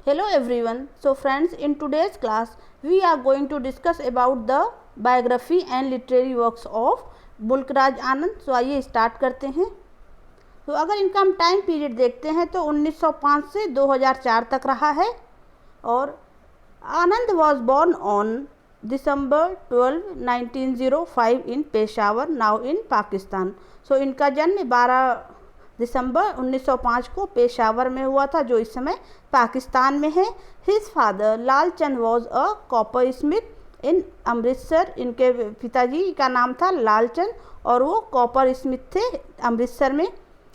Hello everyone. So friends, in today's class we are going to discuss about the biography and literary works of Mulkraj Anand. So आइए start करते हैं. तो अगर इनका हम टाइम पीरियड देखते हैं तो 1905 से 2004 तक रहा है. और Anand was born on December 12, 1905 in Peshawar, now in Pakistan. So इनका जन्म 12 दिसंबर 1905 को पेशावर में हुआ था, जो इस समय पाकिस्तान में है. His father Lalchand was a coppersmith in Amritsar. इनके पिताजी का नाम था लालचंद और वो कॉपर स्मिथ थे अमृतसर में.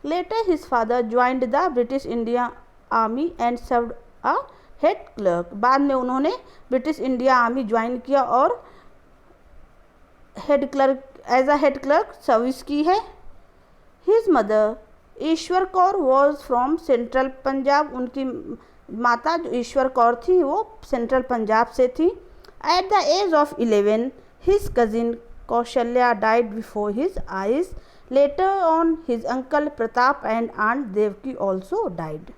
Later his father joined the British India army and served a head clerk. बाद में उन्होंने ब्रिटिश इंडिया आर्मी ज्वाइन किया और head clerk as a head clerk service की है. His mother Ishwar Kaur was from central Punjab. उनकी माता जो ईश्वर कौर थी वो सेंट्रल पंजाब से थी. At the age of 11 his cousin Kaushalya died before his eyes. Later on his uncle Pratap and aunt Devki also died.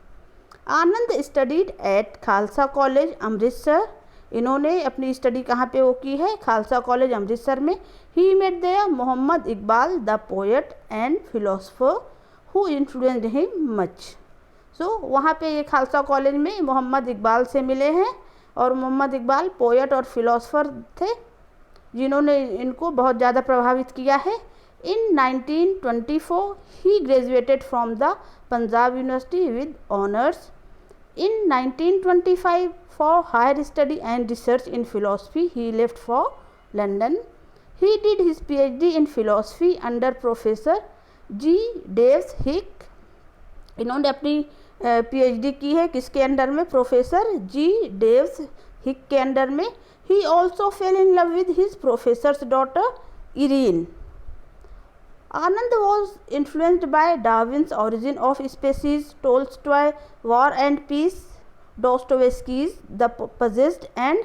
Anand studied at Khalsa college Amritsar. इन्होंने अपनी स्टडी कहाँ पे वो की है? खालसा कॉलेज अमृतसर में. He met there Mohammad Iqbal the poet and philosopher who influenced him much. So वहाँ पे ये खालसा कॉलेज में मोहम्मद इकबाल से मिले हैं और मोहम्मद इकबाल पोएट और फिलोसफर थे जिन्होंने इनको बहुत ज़्यादा प्रभावित किया है. In 1924 he graduated from the Punjab university with honours. In 1925, for higher study and research in philosophy, he left for London. He did his PhD in philosophy under Professor G. Davis Hick. इन्होंने अपनी PhD की है किसके under में? Professor G. Davis Hick के under में. He also fell in love with his professor's daughter Irene. Anand was influenced by Darwin's Origin of Species, Tolstoy, War and Peace, Dostoevsky's The Possessed, and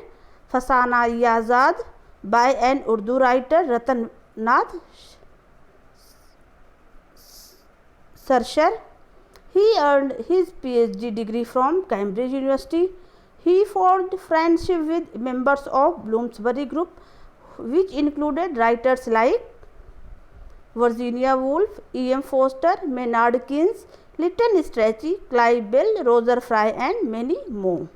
Fasana Yazad by an Urdu writer, Ratan Nath Sarshar. He earned his PhD degree from Cambridge University. He formed friendship with members of Bloomsbury Group, which included writers like Virginia Woolf, E.M. Forster, Maynard Keynes, Lytton Strachey, Clive Bell, Roger Fry and many more.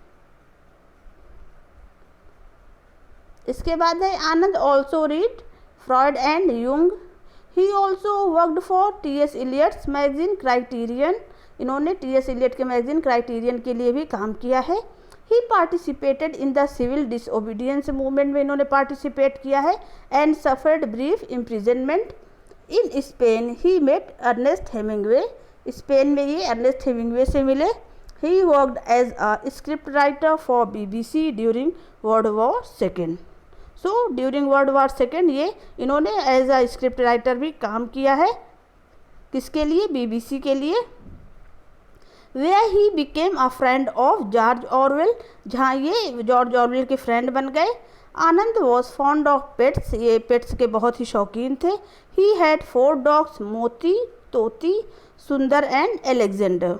इसके बाद है आनंद also read Freud and Jung. He also worked for T.S. Eliot's magazine Criterion. इन्होंने T.S. Eliot के magazine criterion के लिए भी काम किया है. He participated in the civil disobedience movement में इन्होंने पार्टिसिपेट किया है and suffered brief imprisonment. In Spain he met Ernest Hemingway. Spain में ये अर्नेस्ट हेमिंगवे से मिले. He worked as a script writer for BBC during World War second. So during World War second ये इन्होंने as a script writer भी काम किया है. किसके लिए? BBC के लिए. Where he became a friend of George Orwell. जहाँ ये जॉर्ज ऑरवेल के फ्रेंड बन गए. Anand was fond of pets. ये पेट्स के बहुत ही शौकीन थे. He had 4 dogs, Moti, Toti, Sundar and Alexander.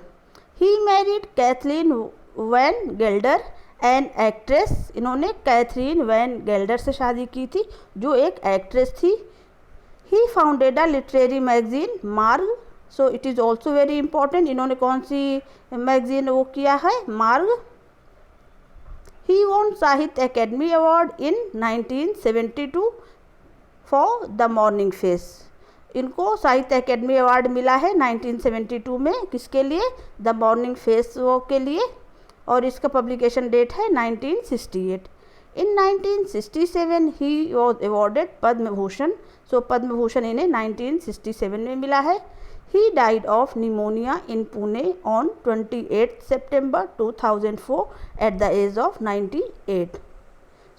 He married Kathleen Van Gelder an actress. इन्होंने कैथरीन वैन गेल्डर से शादी की थी जो एक एक्ट्रेस थी. He founded a literary magazine Marg. So it is also very important. इन्होंने कौन सी मैगजीन वो किया है? मार्ग. He won Sahitya Academy Award in 1972 for The Morning Face. इनको साहित्य अकेडमी अवार्ड मिला है 1972 में. किसके लिए? द मॉर्निंग फेस वो के लिए. और इसका पब्लिकेशन डेट है 1968. इन 1967 he was awarded Padma Bhushan. सो पद्म भूषण इन्हें 1967 में मिला है. He died of pneumonia in Pune on 28 September 2004 at the age of 98.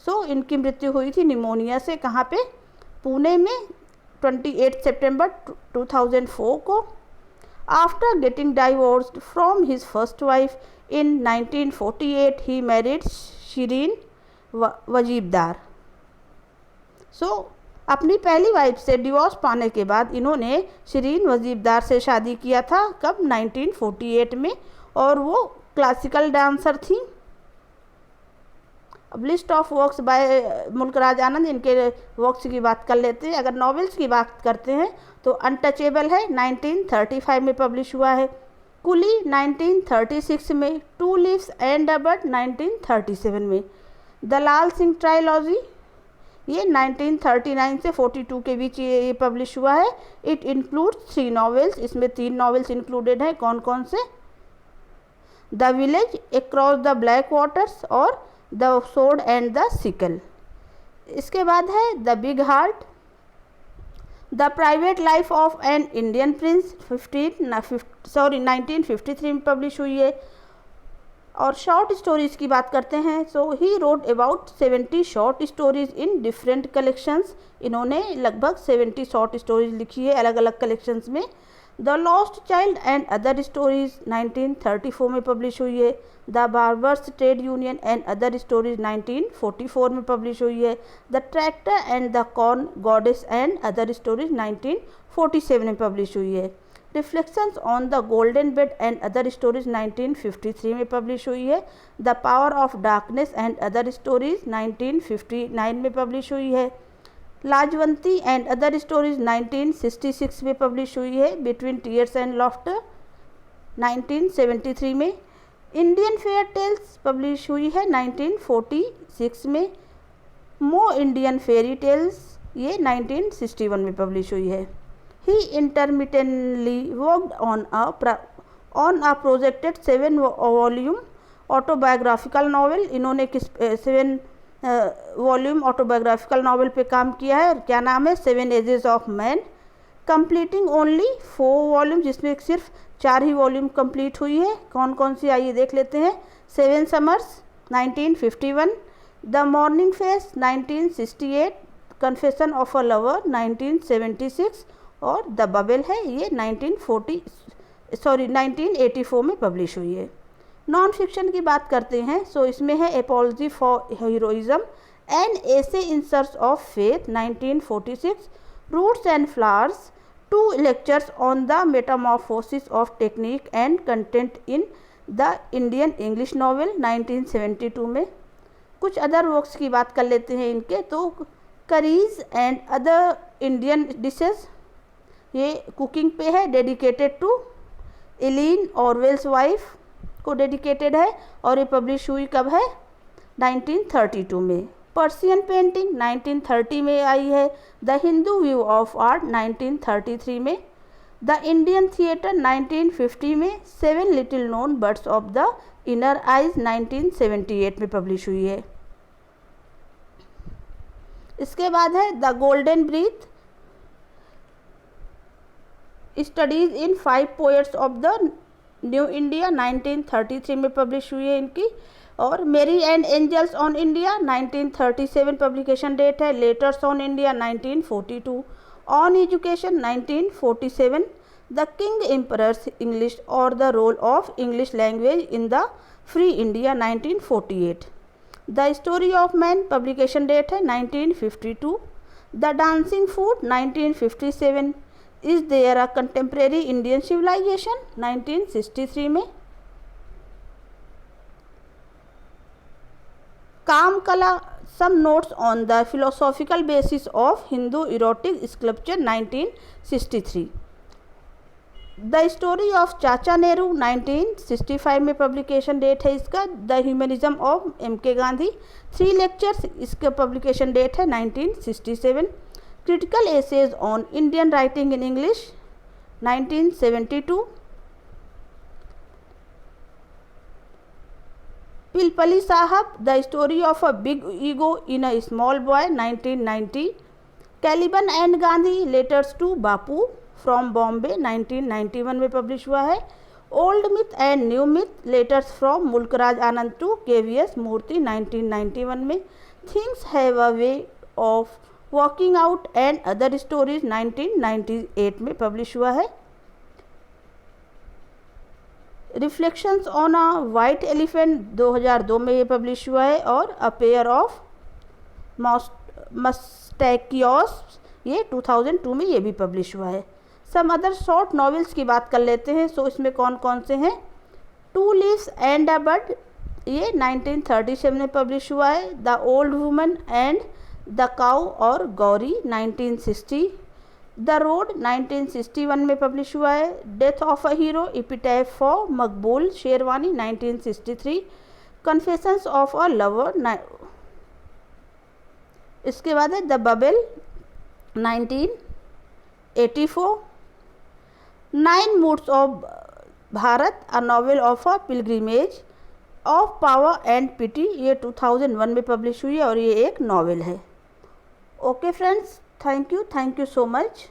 So इनकी मृत्यु हुई थी निमोनिया से. कहाँ पे? पुणे में 28 सितंबर 2004 को. After getting divorced from his first wife in 1948, he married Shireen Wajibdar. So अपनी पहली वाइफ से डिवोर्स पाने के बाद इन्होंने शिरीन वजीबदार से शादी किया था. कब? 1948 में. और वो क्लासिकल डांसर थी. अब list of works by Mulkraj Anand, इनके वर्क्स की बात कर लेते हैं। अगर नॉवेल्स की बात करते हैं तो अनटचेबल है 1935 में पब्लिश हुआ है, कुली 1936 में, two leaves and a bird 1937 में, द लाल सिंह ट्रायलॉजी ये 1939 से 42 के बीच ये पब्लिश हुआ है। इट इंक्लूड्स 3 नॉवेल्स, इसमें 3 नॉवेल्स इंक्लूडेड हैं। कौन कौन से? The village, across the black waters और the sword and the sickle. इसके बाद है the big heart, the private life of an Indian prince 1953 में पब्लिश हुई है। और शॉर्ट स्टोरीज़ की बात करते हैं, so he wrote about 70 short stories in different collections. इन्होंने लगभग 70 शॉर्ट स्टोरीज लिखी है अलग अलग कलेक्शंस में। The lost child and other stories 1934 में पब्लिश हुई है। The barbers trade union and other stories 1944 में पब्लिश हुई है। The tractor and the corn goddess and other stories 1947 में पब्लिश हुई है। Reflections on the golden bed and other stories 1953 में पब्लिश हुई है। The power of darkness and other stories 1959 में पब्लिश हुई है। लाजवंती एंड अदर स्टोरीज 1966 में पब्लिश हुई है। बिटवीन टीयर्स एंड लॉफ्टर 1973 में। इंडियन फेयर टेल्स पब्लिश हुई है 1946 में। मो इंडियन फेरी टेल्स ये 1961 में पब्लिश हुई है। He intermittently worked on a projected 7-volume autobiographical novel। इन्होंने 7 वॉल्यूम ऑटोबायोग्राफिकल नॉवल पे काम किया है और क्या नाम है? 7 ages of man, completing only 4 volume, जिसमें सिर्फ 4 ही वॉल्यूम कंप्लीट हुई है। कौन कौन सी आइए देख लेते हैं। 7 summers 1951, the morning face 1968, confession of a lover 1976 और द बबल है ये 1984 में पब्लिश हुई है। नॉन फिक्शन की बात करते हैं, सो इसमें है apology for heroism and essay in search of faith 1946, roots and flowers, 2 lectures on the metamorphosis of technique and content in the Indian English novel 1972 में। कुछ अदर वर्क्स की बात कर लेते हैं इनके, तो curries and other Indian dishes ये कुकिंग पे है, dedicated to Eileen Orwell's wife को डेडिकेटेड है और ये पब्लिश हुई कब है? 1932 में। पर्सियन पेंटिंग 1930 में आई है। The Hindu view of art 1933 में। द इंडियन थिएटर 1950 में। 7 little known birds of the inner eyes 1978 में पब्लिश हुई है। इसके बाद है the golden breath, studies in 5 poets of the new India 1933 में पब्लिश हुई है इनकी। और मेरी and Engels on India 1937 publication date है। Letters on India 1942, on education 1947, the king emperor's English और the role of English language in the free India 1948, the story of man publication date है 1952, the dancing food 1957, is there a contemporary Indian civilisation 1963 में। Kama Kala, some notes on the philosophical basis of Hindu erotic sculpture 1963, the story of Chacha Nehru 1965 में publication date है इसका। The humanism of MK Gandhi 3 lectures, इसका publication date है 1967। Critical essays on Indian writing in English 1972, Pilpali Sahib the story of a big ego in a small boy 1990, Caliban and Gandhi letters to Bapu from Bombay 1991 में publish हुआ है। Old myth and new myth letters from Mulk Raj Anand to KVS Murthy 1991 में। Things have a way of working out and other stories 1998 में publish हुआ है। Reflections on a white elephant 2002 में ये publish हुआ है। और अ पेयर ऑफ मस्टैकियोस ये 2002 में ये भी पब्लिश हुआ है। सम अदर शॉर्ट नॉवेल्स की बात कर लेते हैं, सो इसमें कौन कौन से हैं। 2 लीव्स एंड अ बर्ड ये 1937 में पब्लिश हुआ है। The old woman and the cow और गौरी 1960। द रोड 1961 में पब्लिश हुआ है। Death of a hero epitaph for Maqbool Sherwani 1963। Confessions of a lover, इसके बाद है the bubble 1984। 9 moods of Bharat a novel of a pilgrimage of power and pity, ये 2001 में publish हुई है और ये एक नॉवेल है। Okay friends, thank you so much.